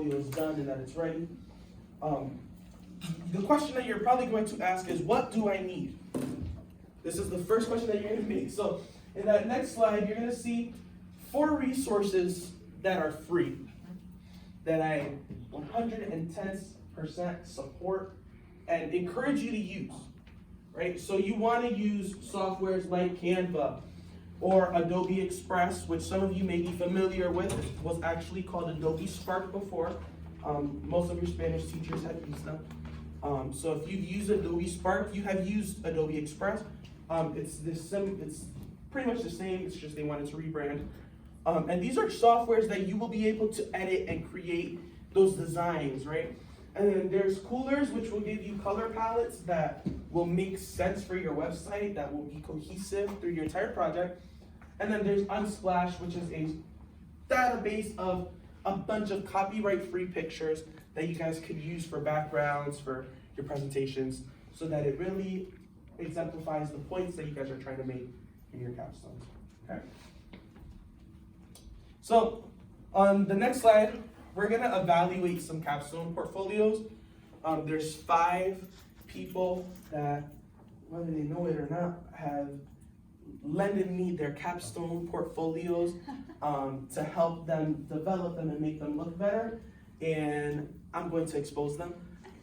portfolio is done and that it's ready. The question that you're probably going to ask is, what do I need? This is the first question that you're going to make. So in that next slide, you're going to see 4 resources that are free, that I 110% support and encourage you to use, right? So you want to use softwares like Canva or Adobe Express, which some of you may be familiar with. It was actually called Adobe Spark before. Most of your Spanish teachers have used them. So if you've used Adobe Spark, you have used Adobe Express. It's pretty much the same, it's just they wanted to rebrand. And these are softwares that you will be able to edit and create those designs, right? And then there's Coolors, which will give you color palettes that will make sense for your website, that will be cohesive through your entire project. And then there's Unsplash, which is a database of a bunch of copyright-free pictures that you guys could use for backgrounds, for your presentations, so that it really exemplifies the points that you guys are trying to make in your capstones, okay? So on the next slide, we're gonna evaluate some capstone portfolios. There's 5 people that, whether they know it or not, have lended me their capstone portfolios to help them develop them and make them look better. And I'm going to expose them.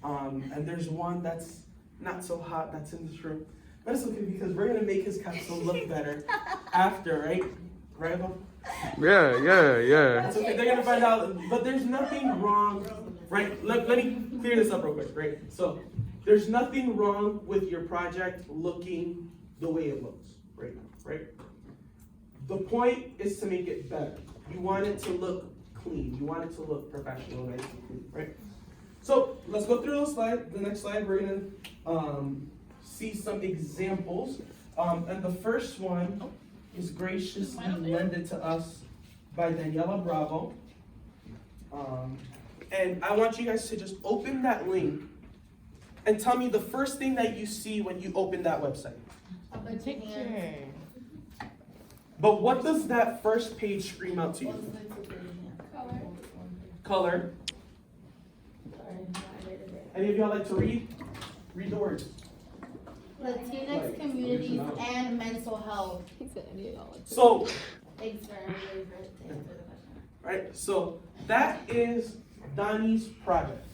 And there's one that's not so hot that's in this room. But it's okay because we're gonna make his capstone look better after, right? Right, Bob? Yeah. That's okay, they're gonna find out, but there's nothing wrong, right? Let me clear this up real quick, right? So, there's nothing wrong with your project looking the way it looks right now, right? The point is to make it better. You want it to look clean. You want it to look professional, nice and clean, right? So, let's go through those slides. The next slide, we're gonna see some examples. And the first one is graciously lended to us by Daniela Bravo. And I want you guys to just open that link and tell me the first thing that you see when you open that website. A picture. But what does that first page scream out to you? Color. Any of y'all like to read? Read the words. Latinx communities and mental health. So, Thanks for the question. right, so that is Donnie's project.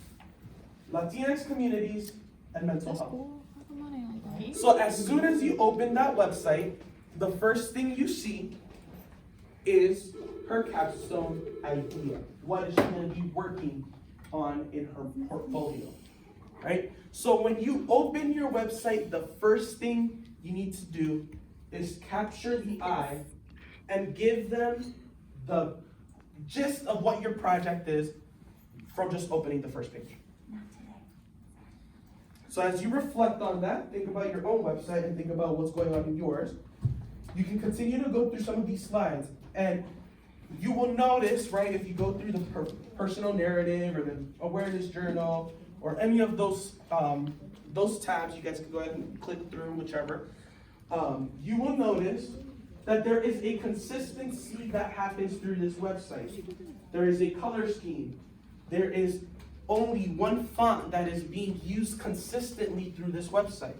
Latinx communities and mental health. So as soon as you open that website, the first thing you see is her capstone idea. What is she going to be working on in her portfolio, right? So when you open your website, the first thing you need to do is capture the eye and give them the gist of what your project is from just opening the first page. So as you reflect on that, think about your own website and think about what's going on in yours. You can continue to go through some of these slides, and you will notice, right, if you go through the personal narrative or the awareness journal or any of those tabs, you guys can go ahead and click through whichever. You will notice that there is a consistency that happens through this website. There is a color scheme. There is only one font that is being used consistently through this website.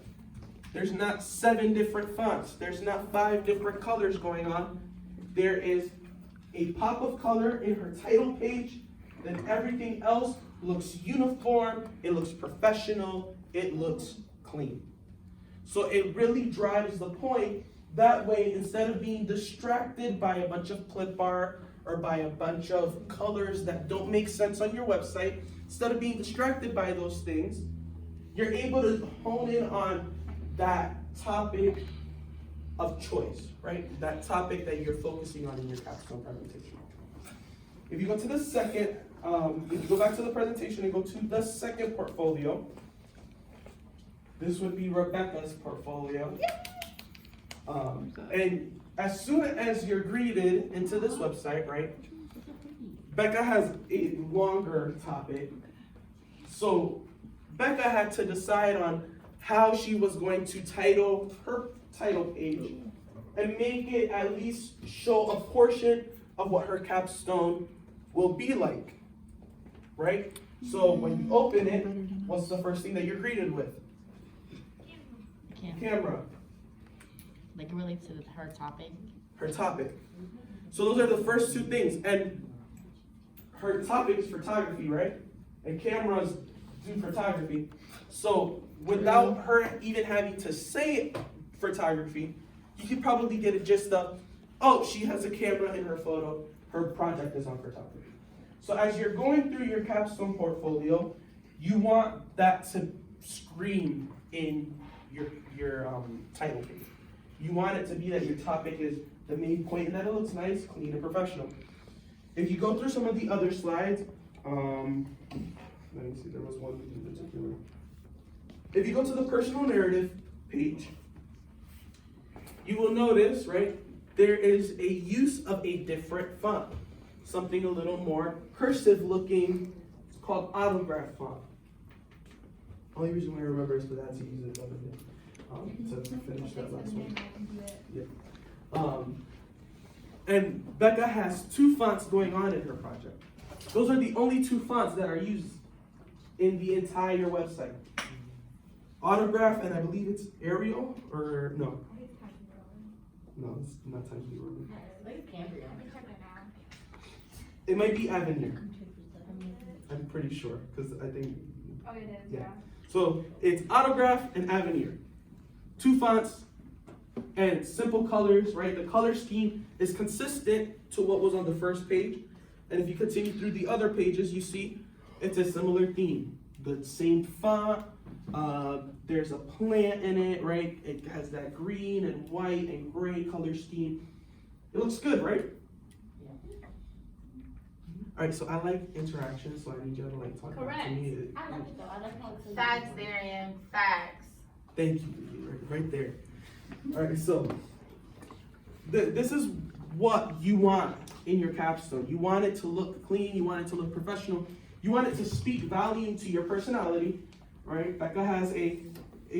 There's not 7 different fonts. There's not 5 different colors going on. There is a pop of color in her title page, then everything else looks uniform, it looks professional, it looks clean. So it really drives the point. That way, instead of being distracted by a bunch of clip art or by a bunch of colors that don't make sense on your website, instead of being distracted by those things, you're able to hone in on that topic of choice, right? That topic that you're focusing on in your capstone presentation. If you go to the second, if you go back to the presentation and go to the second portfolio, this would be Rebecca's portfolio. And as soon as you're greeted into this website, right, Becca has a longer topic. So Becca had to decide on how she was going to title her title page and make it at least show a portion of what her capstone will be like. right? So when you open it, what's the first thing that you're greeted with? Camera. Like it relates to her topic. Her topic. So those are the first two things. And her topic is photography, right? And cameras do photography. So without her even having to say photography, you could probably get a gist of, oh, she has a camera in her photo. Her project is on photography. So as you're going through your capstone portfolio, you want that to scream in your title page. You want it to be that your topic is the main point and that it looks nice, clean, and professional. If you go through some of the other slides, let me see, there was one in particular. If you go to the personal narrative page, you will notice, right, there is a use of a different font. Something a little more cursive looking. It's called autograph font. Only reason why I remember is because I had to use it the other day to finish that last one. Yeah. And Becca has two fonts going on in her project. Those are the only two fonts that are used in the entire website. Autograph, and I believe it's Arial, or no. No, it's not Times New Roman. It might be Avenir. I'm pretty sure, because I think. Oh, it is, yeah. So it's Autograph and Avenir. Two fonts and simple colors, right? The color scheme is consistent to what was on the first page. And if you continue through the other pages, you see it's a similar theme. The same font, there's a plant in it, right? It has that green and white and gray color scheme. It looks good, right? All right, so I like interaction, so I need you to like talk back to me. I like it though. I like how it's Facts, Darian, facts. Thank you, right there. All right, so this is what you want in your capstone. You want it to look clean. You want it to look professional. You want it to speak value to your personality, right? Becca has a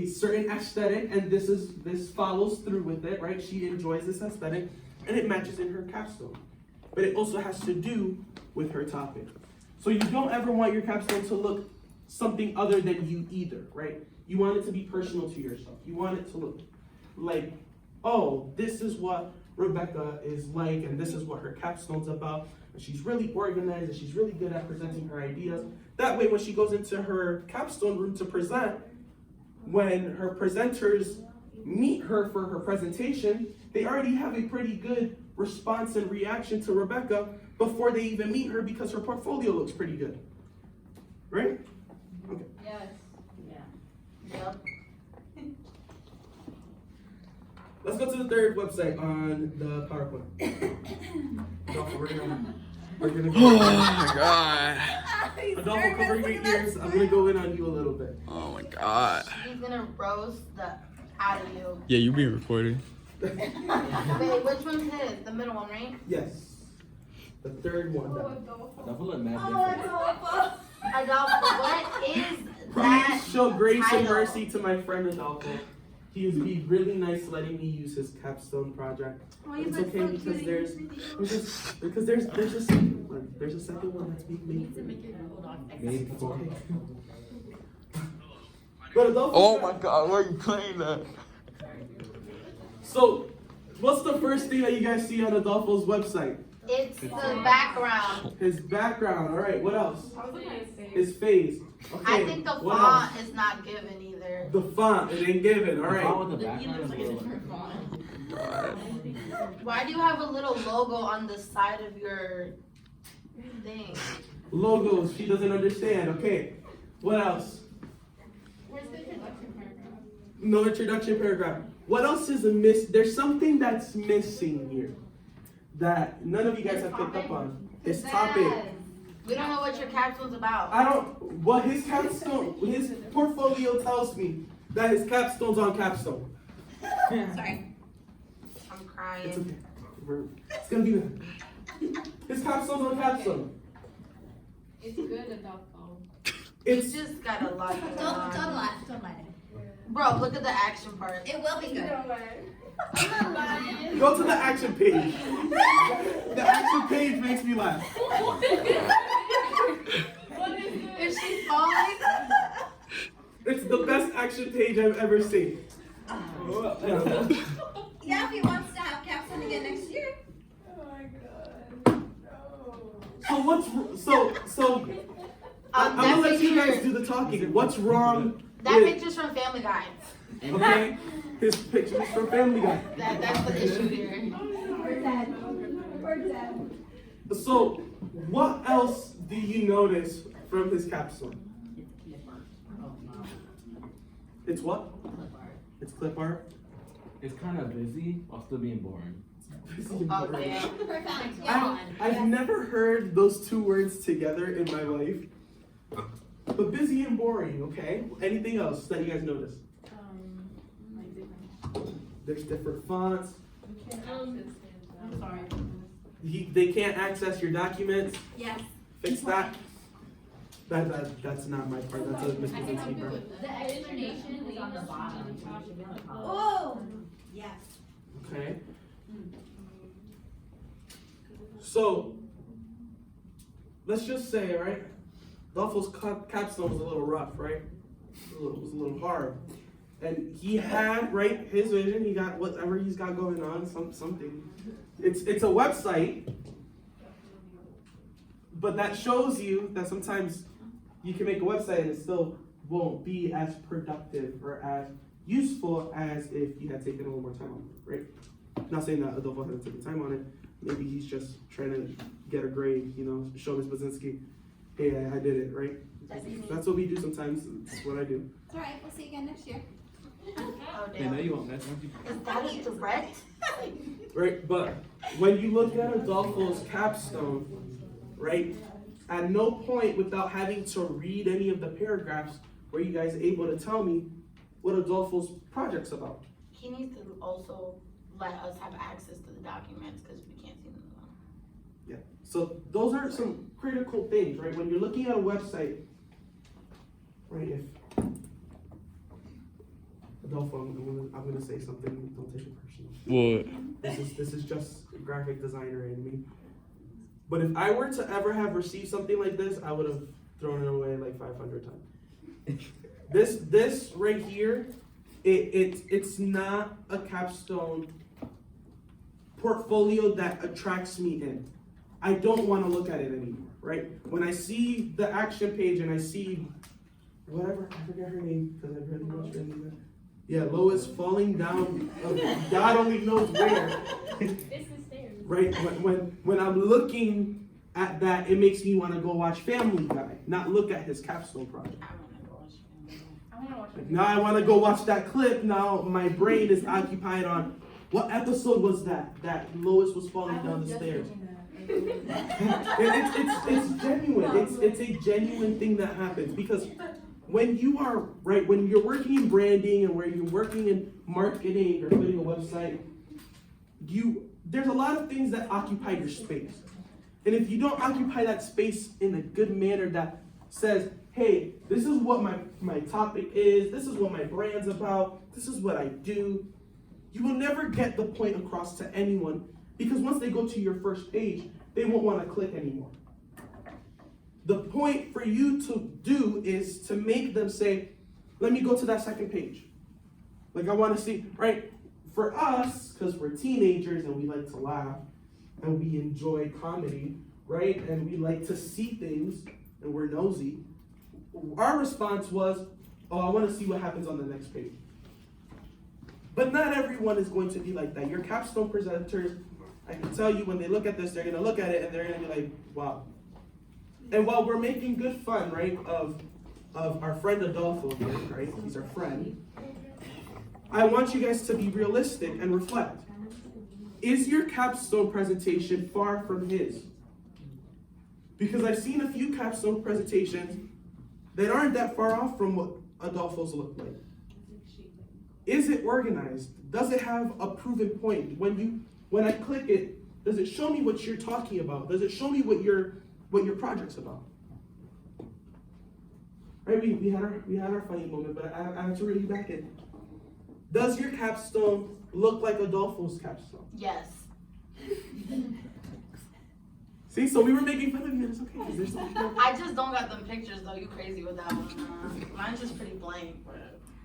certain aesthetic, and this follows through with it, right? She enjoys this aesthetic, and it matches in her capstone. But it also has to do with her topic. So you don't ever want your capstone to look something other than you either, right? You want it to be personal to yourself. You want it to look like, oh, this is what Rebecca is like, and this is what her capstone's about. And she's really organized, and she's really good at presenting her ideas. That way, when she goes into her capstone room to present, when her presenters meet her for her presentation, they already have a pretty good response and reaction to Rebecca before they even meet her because her portfolio looks pretty good. Right? Okay. Yes. Yeah. Yep. Let's go to the third website on the PowerPoint. Adolfo, we're gonna go. Oh my god. Adolfo, cover your ears. I'm gonna go in on you a little bit. Oh my god. He's gonna roast the out of you. Yeah, you being recorded. Wait, which one's his? The middle one, right? Yes. The third one. Adolfo, what is Please that? show grace and title? mercy to my friend Adolfo. He was being really nice letting me use his capstone project. But it's okay because there's a second one. There's a second one that's being made. It's okay. But Adolfo, Oh my god, why are you playing that? so what's the first thing that you guys see on Adolfo's website? It's the background. His background. All right, what else? His face. Okay. I think the what font else? is not given either. The font, it ain't given. All right. He looks like a different font. God. Why do you have a little logo on the side of your thing? Logos, she doesn't understand. Okay. What else? Where's the introduction paragraph? No introduction paragraph. What else is there's something that's missing here that none of you guys have picked up on. His topic. We don't know what your capstone's about. What his capstone, his portfolio tells me that his capstone's on capstone. Sorry. I'm crying. It's okay. It's gonna be good. His capstone's on capstone. It's good, Adolfo. It's just got a lot going Don't on. laugh, don't lie. Bro, look at the action part. It will be good. I'm not lying. Go to the action page. The action page makes me laugh. What It's the best action page I've ever seen. Yeah, if he wants to have capstone again next year. So I'm that gonna let you picture- guys do the talking. What's wrong That with, picture's from Family Guy. okay, his pictures from Family Guy. That's the issue here. We're dead. We're dead. So what else do you notice from his capstone? It's what? It's clip art. It's kind of busy while still being boring. Oh, damn. I've never heard those two words together in my life. But busy and boring, okay? Anything else that you guys notice? Like different. There's different fonts. I'm sorry. They can't access your documents. Yes. Fix that. That's not my part. That's a Ms. Kaczynski part. The explanation is on the bottom. Oh, yes. Okay. So let's just say, right? Dolfo's capstone was a little rough, right? It was a little hard. And he had, right, his vision, he got whatever he's got going on, something. It's a website, but that shows you that sometimes you can make a website and it still won't be as productive or as useful as if you had taken a little more time on it, right? Not saying that Adolfo hasn't taken time on it. Maybe he's just trying to get a grade, show Ms. Bazinski, hey, I did it, right? That's what we do sometimes. That's what I do. It's all right. We'll see you again next year. Oh, Hey, no, damn. you won't. That's not you. Is that a threat? Right, but when you look at Adolfo's capstone, right, at no point without having to read any of the paragraphs were you guys able to tell me what Adolfo's project's about. He needs to also let us have access to the documents because we can't see them. Yeah. So those are some critical things, right? When you're looking at a website, right? If Adolfo, I'm gonna say something. Don't take it personal. What? This is just a graphic designer in me. But if I were to ever have received something like this, I would have thrown it away like 500 times. This right here, it's not a capstone portfolio that attracts me in. I don't want to look at it anymore, right? When I see the action page and I see whatever, I forget her name because I really watched her name. Yeah, Lois falling down, God only knows where. It's the stairs. Right? When I'm looking at that, it makes me want to go watch Family Guy, not look at his capstone project. I want to go watch Family Guy. I want to watch it. Now I want to go watch that clip. Now my brain is occupied on what episode was that Lois was falling down the stairs. It's genuine. It's a genuine thing that happens because when you are right, when you're working in branding and where you're working in marketing or putting a website, there's a lot of things that occupy your space. And if you don't occupy that space in a good manner that says, hey, this is what my topic is, this is what my brand's about, this is what I do, you will never get the point across to anyone because once they go to your first page, they won't want to click anymore. The point for you to do is to make them say, let me go to that second page. Like I want to see, right? For us, because we're teenagers and we like to laugh and we enjoy comedy, right? And we like to see things and we're nosy. Our response was, oh, I want to see what happens on the next page. But not everyone is going to be like that. Your capstone presenters, I can tell you when they look at this, they're going to look at it and they're going to be like, wow. And while we're making good fun, right, of our friend Adolfo here, right? He's our friend. I want you guys to be realistic and reflect. Is your capstone presentation far from his? Because I've seen a few capstone presentations that aren't that far off from what Adolfo's look like. Is it organized? Does it have a proven point? When I click it, does it show me what you're talking about? Does it show me what your project's about? Right? We had our funny moment, but I have to reel you back in. Does your capstone look like Adolfo's capstone? Yes. See, so we were making fun of you. It's okay. 'Cause there's so much more. I just don't got them pictures though. You crazy with that one? Mine's just pretty blank.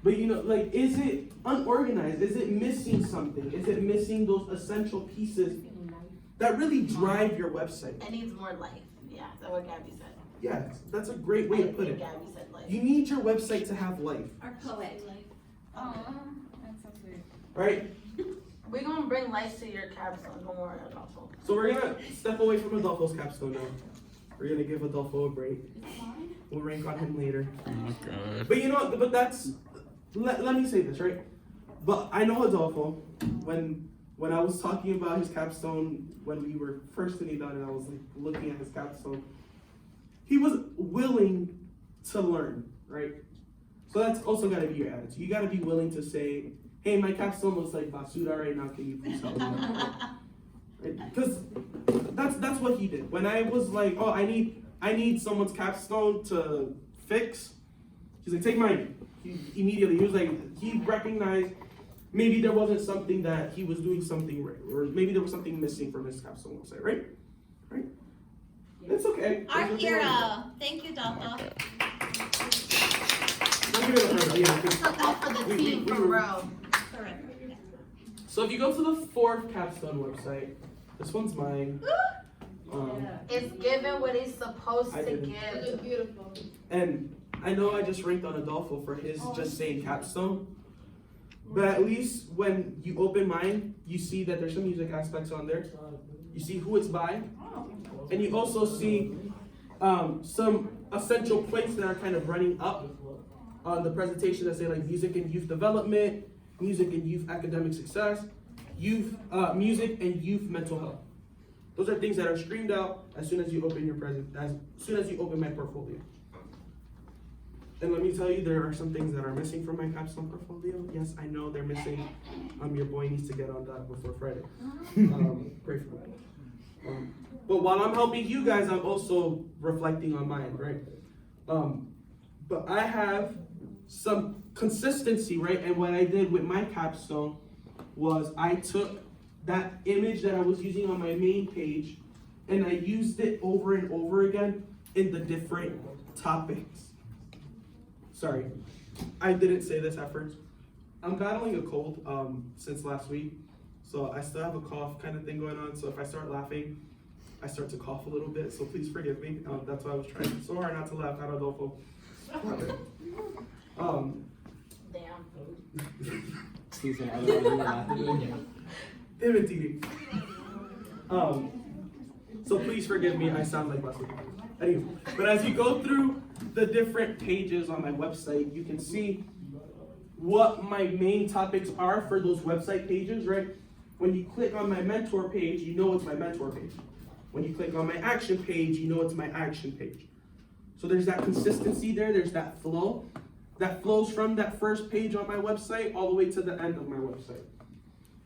But you know, like, is it unorganized? Is it missing something? Is it missing those essential pieces that really drive your website? It needs more life. Yeah, that's what Gabby said. Yeah, that's a great way to put it. Gabby said life. You need your website to have life, Our poet. Oh, that's so sweet. right? We're gonna bring life to your capstone. Don't worry, Adolfo. So we're gonna step away from Adolfo's capstone now. We're gonna give Adolfo a break. We'll rank on him later. Oh my god. But you know, but that's, let me say this, right? But I know Adolfo, when I was talking about his capstone, when we were first sitting down and I was like looking at his capstone, he was willing to learn, right? So that's also gotta be your attitude. You gotta be willing to say, hey, my capstone looks like basura right now, can you please help me? Right? Because that's what he did. When I was like, oh, I need someone's capstone to fix, he's like, take mine. He was like, he recognized maybe there wasn't something that he was doing something right, or maybe there was something missing from his capstone website, right? Right? It's okay. Our It's okay. hero. Thank you, Dolpho. Don't give it a hurdle, yeah, 'cause- Took that for the We- team we for were- real. Correct. So if you go to the fourth capstone website, this one's mine. It's giving what it's supposed I to didn't. give. Beautiful. And I know I just ranked on Adolfo for his just saying capstone, but at least when you open mine, you see that there's some music aspects on there. You see who it's by, and you also see some essential points that are kind of running up on the presentation that say like music and youth development, music and youth academic success, youth music and youth mental health. Those are things that are screamed out as soon as you open as soon as you open my portfolio. And let me tell you, there are some things that are missing from my capstone portfolio. Yes, I know they're missing. Your boy needs to get on that before Friday. Pray for me. But while I'm helping you guys, I'm also reflecting on mine, right? But I have some consistency, right? And what I did with my capstone was I took that image that I was using on my main page and I used it over and over again in the different topics. Sorry, I didn't say this at first. I'm battling a cold since last week, so I still have a cough kind of thing going on. So if I start laughing, I start to cough a little bit. So please forgive me. That's why I was trying so hard not to laugh at Adolfo. Damn. He's an other. Imitating. So please forgive me. I sound like last week. Anyway, but as you go through the different pages on my website, you can see what my main topics are for those website pages, right? When you click on my mentor page, you know it's my mentor page. When you click on my action page, you know it's my action page. So there's that consistency there, there's that flow that flows from that first page on my website all the way to the end of my website.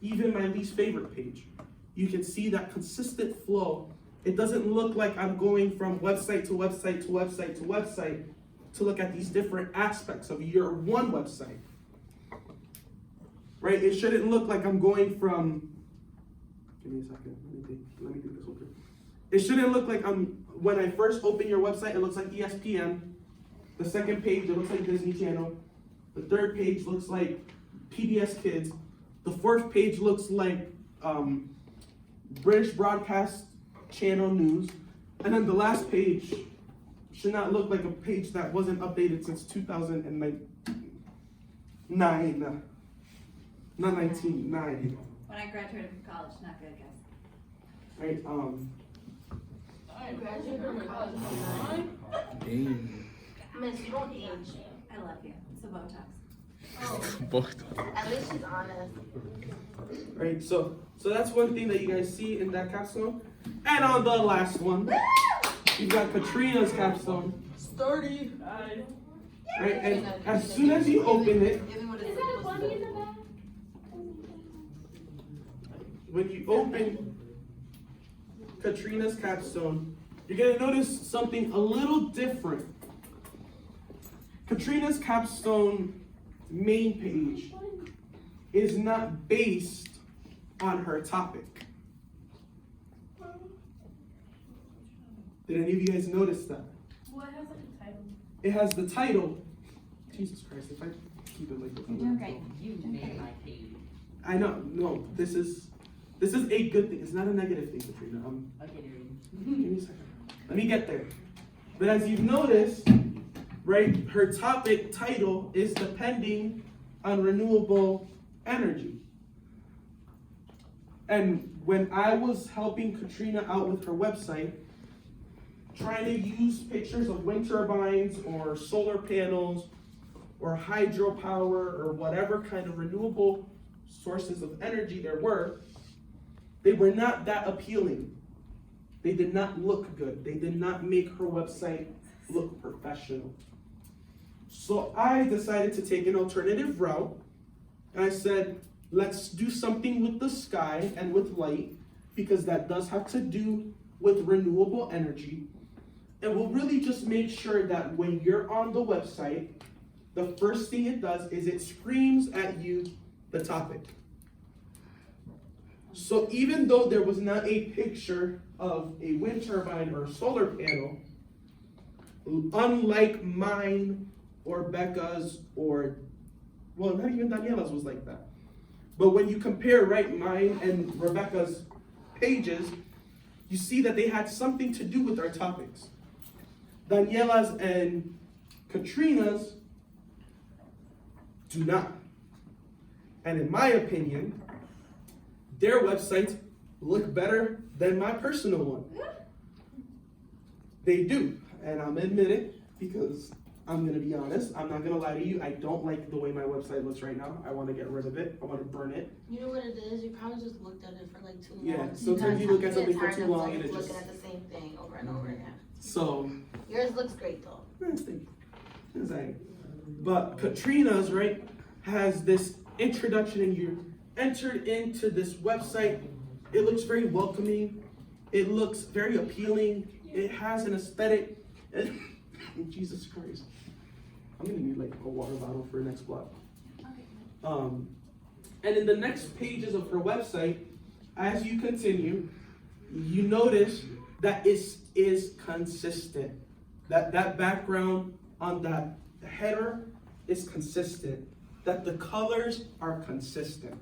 Even my least favorite page, you can see that consistent flow. It doesn't look like I'm going from website to website to website to website to look at these different aspects of your one website. Right? It shouldn't look like I'm going from, give me a second, let me think this one through. It shouldn't look like when I first open your website, it looks like ESPN. The second page, it looks like Disney Channel. The third page looks like PBS Kids. The fourth page looks like British Broadcast Channel News. And then the last page should not look like a page that wasn't updated since 2009. Not 1909. When I graduated from college, not good, guys. Right? I graduated from college. Dang. Miss, you don't age. I love you. It's a Botox. Both. At least she's honest. Right? So that's one thing that you guys see in that capstone. And on the last one, you've got Katrina's capstone. Sturdy. Right? And as soon as you open it, Give me what Is it's that a supposed bunny to in the back? when you open Katrina's capstone, you're gonna notice something a little different. Katrina's capstone main page is not based on her topic. Did any of you guys notice that? What has like a title? It has the title. Jesus Christ, if I keep it like this. You're doing great. You made my page. I know, no, this is a good thing. It's not a negative thing, Katrina. Okay, Give me a second. Let me get there. But as you've noticed, right, her topic title is depending on renewable energy. And when I was helping Katrina out with her website, trying to use pictures of wind turbines or solar panels or hydropower or whatever kind of renewable sources of energy there were, they were not that appealing. They did not look good. They did not make her website look professional. So I decided to take an alternative route. And I said, let's do something with the sky and with light, because that does have to do with renewable energy. And we'll really just make sure that when you're on the website, the first thing it does is it screams at you the topic. So even though there was not a picture of a wind turbine or a solar panel, unlike mine or Becca's or, well, not even Daniela's was like that. But when you compare, right, mine and Rebecca's pages, you see that they had something to do with our topics. Daniela's and Katrina's do not. And in my opinion, their websites look better than my personal one. They do, and I'm admit it because I'm gonna be honest. I'm not gonna lie to you. I don't like the way my website looks right now. I want to get rid of it. I want to burn it. You know what it is? You probably just looked at it for like too long. Yeah, sometimes you look at something for too long and it looking just. at the same thing over and over again. So. Yours looks great though. But Katrina's, right, has this introduction, and you're entered into this website. It looks very welcoming. It looks very appealing. It has an aesthetic. Jesus Christ. I'm gonna need like a water bottle for next block. And in the next pages of her website, as you continue, you notice that it is consistent. That background on that header is consistent. That the colors are consistent.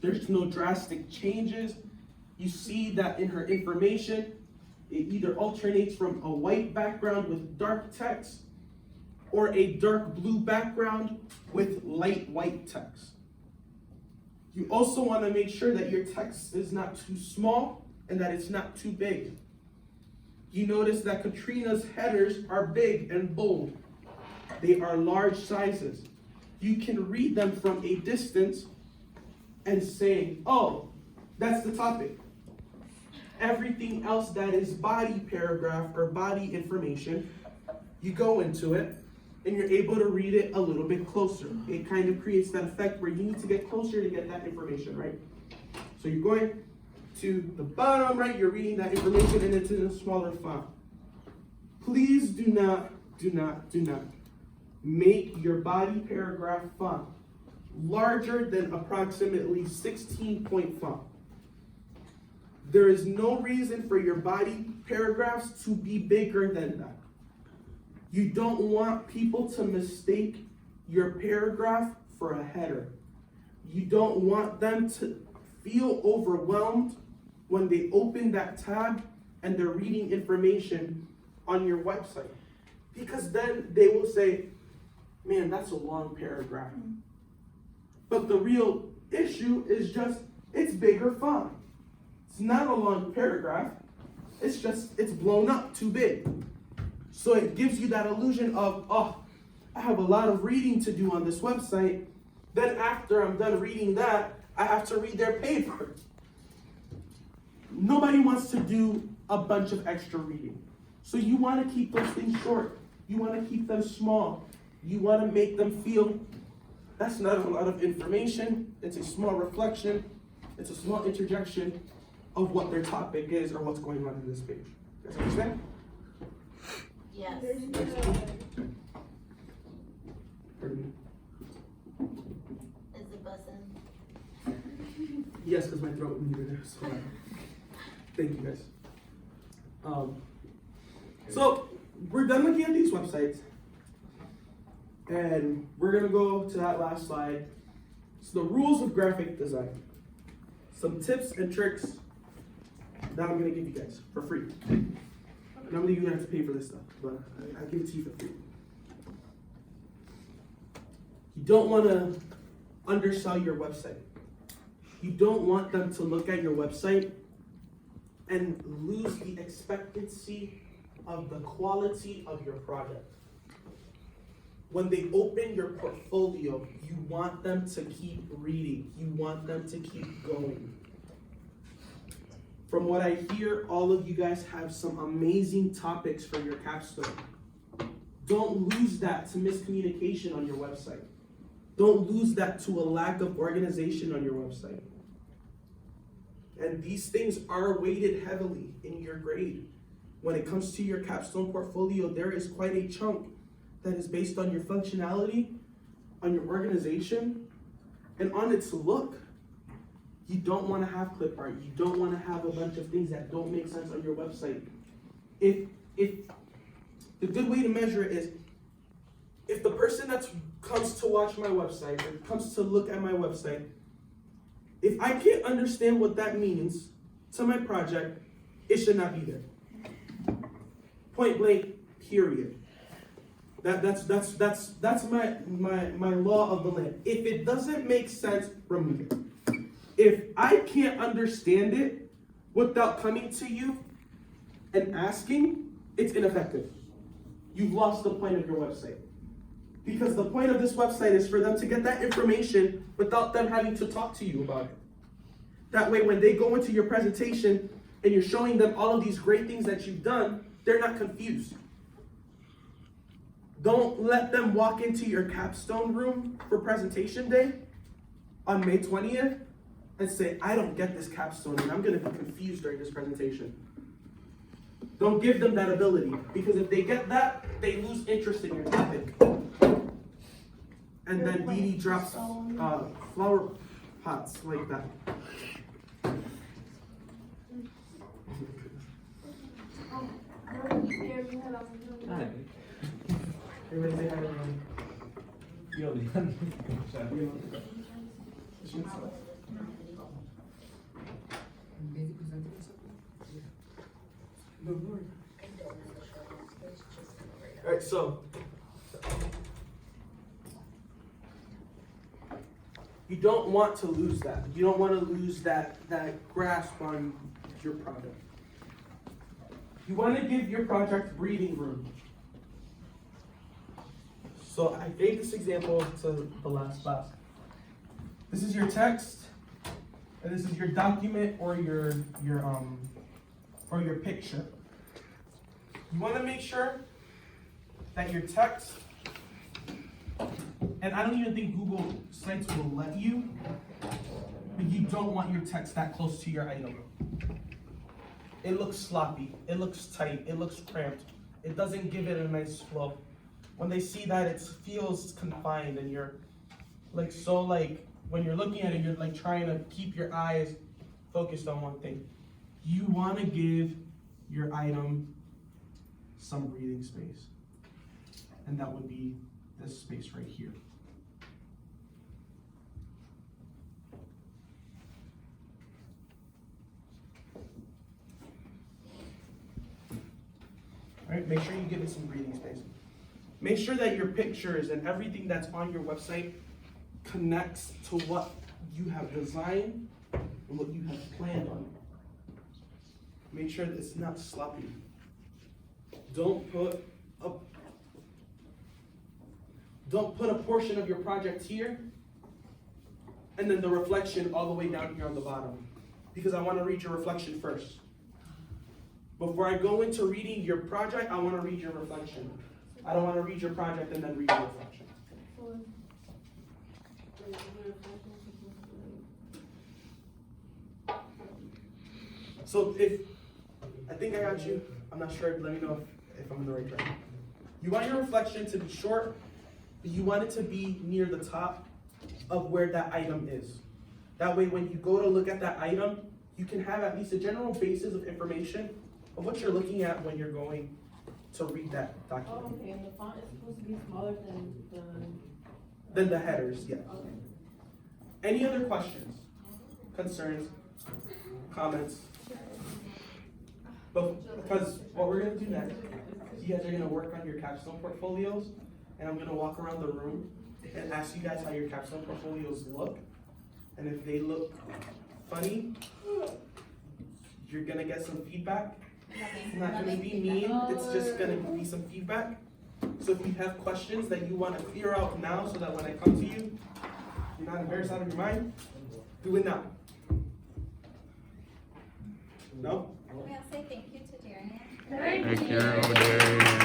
There's no drastic changes. You see that in her information, it either alternates from a white background with dark text or a dark blue background with light white text. You also want to make sure that your text is not too small and that it's not too big. You notice that Katrina's headers are big and bold. They are large sizes. You can read them from a distance and say, oh, that's the topic. Everything else that is body paragraph or body information, you go into it and you're able to read it a little bit closer. It kind of creates that effect where you need to get closer to get that information, right? So you're going to the bottom, right? You're reading that information and it's in a smaller font. Please do not make your body paragraph font larger than approximately 16-point font. There is no reason for your body paragraphs to be bigger than that. You don't want people to mistake your paragraph for a header. You don't want them to feel overwhelmed when they open that tab and they're reading information on your website. Because then they will say, man, that's a long paragraph. But the real issue is just, it's bigger font. It's not a long paragraph. It's blown up too big. So it gives you that illusion of, oh, I have a lot of reading to do on this website. Then after I'm done reading that, I have to read their paper. Nobody wants to do a bunch of extra reading. So you want to keep those things short. You want to keep them small. You want to make them feel that's not a lot of information. It's a small reflection. It's a small interjection of what their topic is or what's going on in this page. You guys understand? Yes. Pardon me. Is it buzzing? Yes, because my throat muted it. So thank you guys. we're done looking at these websites. And we're gonna go to that last slide. So the rules of graphic design. Some tips and tricks that I'm gonna give you guys for free. Normally you're gonna have to pay for this stuff, but I give it to you for free. You don't wanna undersell your website. You don't want them to look at your website and lose the expectancy of the quality of your project. When they open your portfolio, you want them to keep reading. You want them to keep going. From what I hear, all of you guys have some amazing topics for your capstone. Don't lose that to miscommunication on your website. Don't lose that to a lack of organization on your website. And these things are weighted heavily in your grade. When it comes to your capstone portfolio, there is quite a chunk that is based on your functionality, on your organization, and on its look. You don't want to have clip art. You don't want to have a bunch of things that don't make sense on your website. If the good way to measure it is, if the person that comes to watch my website or comes to look at my website, if I can't understand what that means to my project, it should not be there. Point blank, period. That's my law of the land. If it doesn't make sense, remove it. If I can't understand it without coming to you and asking, it's ineffective. You've lost the point of your website. Because the point of this website is for them to get that information without them having to talk to you about it. That way, when they go into your presentation and you're showing them all of these great things that you've done, they're not confused. Don't let them walk into your capstone room for presentation day on May 20th and say, I don't get this capstone and I'm gonna be confused during this presentation. Don't give them that ability, because if they get that, they lose interest in your topic. And then Dee Dee drops flower pots like that. Hi. Everybody say hi to everyone. Yo, Alright, so you don't want to lose that. You don't want to lose that grasp on your project. You want to give your project breathing room. So I gave this example to the last class. This is your text, and this is your document or your picture. You want to make sure that your text, and I don't even think Google Sites will let you, but you don't want your text that close to your item. It looks sloppy, it looks tight, it looks cramped. It doesn't give it a nice flow. When they see that, it feels confined, and you're like, so like, when you're looking at it, you're like trying to keep your eyes focused on one thing. You want to give your item some breathing space. And that would be this space right here. All right, make sure you give it some breathing space. Make sure that your pictures and everything that's on your website connects to what you have designed and what you have planned on. Make sure that it's not sloppy. Don't put a portion of your project here and then the reflection all the way down here on the bottom, because I want to read your reflection first. Before I go into reading your project, I want to read your reflection. I don't want to read your project and then read your reflection. So I think I got you. I'm not sure. Let me know if I'm in the right track. You want your reflection to be short, but you want it to be near the top of where that item is. That way, when you go to look at that item, you can have at least a general basis of information of what you're looking at when you're going to read that Oh, document. okay, and the font is supposed to be smaller than the. Then the headers, yeah. Okay. Any other questions, concerns, comments? Because what we're gonna do next, is you guys are gonna work on your capstone portfolios, and I'm gonna walk around the room and ask you guys how your capstone portfolios look. And if they look funny, you're gonna get some feedback. It's not gonna be mean, it's just gonna be some feedback. So if you have questions that you wanna clear out now, so that when I come to you, you're not embarrassed out of your mind, do it now. No? May I say thank you to Darian? Thank you, Darian.